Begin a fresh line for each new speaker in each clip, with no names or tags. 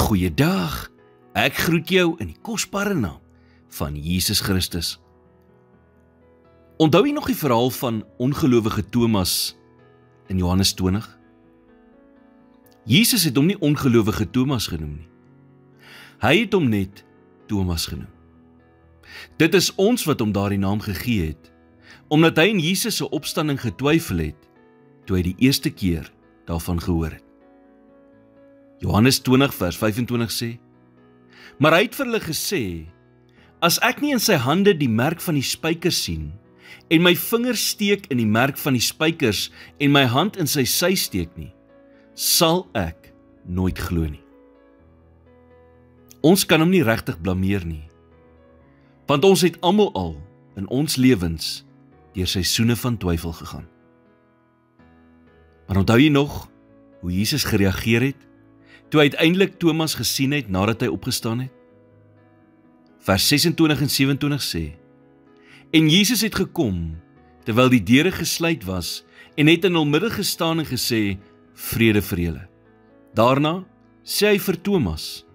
Goeiedag, ek groet jou in die kosbare naam van Jesus Christus. Onthou jy nog die verhaal van ongelowige Thomas in Johannes 20? Jesus het hom nie ongelowige Thomas genoem nie. Hy het hom net Thomas genoem. Dit is ons wat hom daardie naam gegee het, omdat hy in Jesus se opstanding getwyfel het, toe hy die eerste keer daarvan gehoor het. Johannes 20 vers 25 sê, maar hy het vir hulle gesê, as ek nie in sy hande die merk van die spykers sien, en my vinger steek in die merk van die spykers, en my hand in sy sy steek nie, sal ek nooit glo nie. Ons kan hom nie regtig blameer nie, want ons het almal al in ons lewens deur seisoene van twyfel gegaan. Maar onthou jy nog hoe Jesus gereageer het, toe hy uiteindelik Thomas gesien het nadat hy opgestaan het? Vers 26 en 27 sê, en Jesus het gekom, terwyl die deure gesluit was, en het in hul midde gestaan en gesê, vrede vir julle. Daarna sê hy vir Thomas,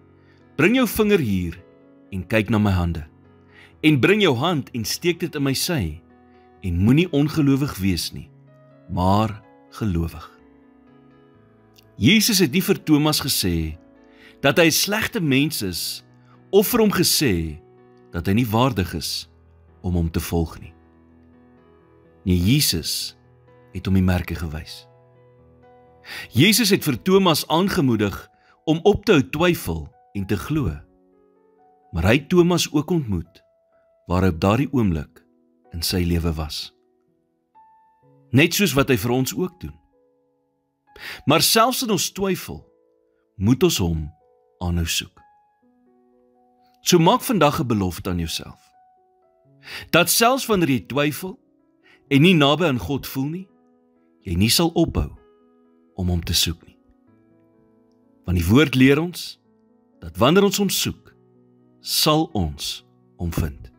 bring jou vinger hier, en kyk na my hande, en bring jou hand en steek dit in my sy, en moenie ongelowig wees nie, maar gelowig. Jesus het nie vir Thomas gesê, dat hy 'n slegte mens is, of vir hom gesê, dat hy nie waardig is, om hom te volg nie. Nee, Jesus het hom die merke gewys. Jesus het vir Thomas aangemoedig, om op te hou twyfel, en te glo. Maar hy het Thomas ook ontmoet, waar hy op daardie oomblik, in sy lewe was. Net soos wat hy vir ons ook doen. Maar selfs in ons twyfel, moet ons hom aanhou soek. So maak vandag 'n belofte aan jouself, dat selfs wanneer jy twyfel, en nie naby aan God voel nie, jy nie sal ophou, om hom te soek nie. Want die woord leer ons, dat wanneer ons hom soek, sal ons hom vind.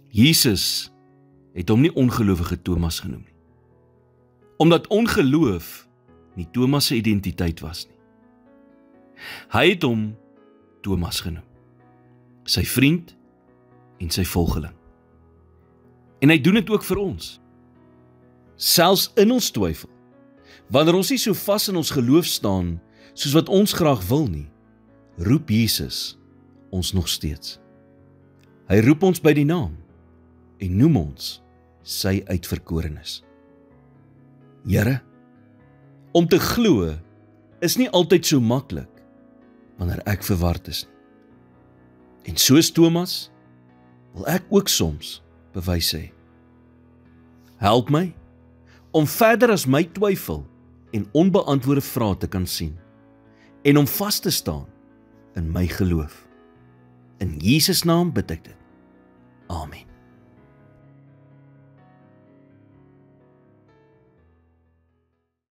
Jesus het hom nie ongelowige Thomas genoem nie, omdat ongeloof nie Thomas se identiteit was nie. Hy het hom Thomas genoem, sy vriend en sy volgeling. En hy doen dit ook vir ons. Selfs in ons twyfel, wanneer ons nie so vas in ons geloof staan, soos wat ons graag wil nie, roep Jesus ons nog steeds. Hy roep ons by die naam, en noem ons sy uitverkorenes. Here, om te glo is nie altyd so maklik, wanneer ek verward is nie. En soos Thomas, wil ek ook soms bewys sê. Help my, om verder as my twyfel en onbeantwoorde vrae te kan sien, en om vas te staan in my geloof. In Jesus naam bid ek dit. Amen.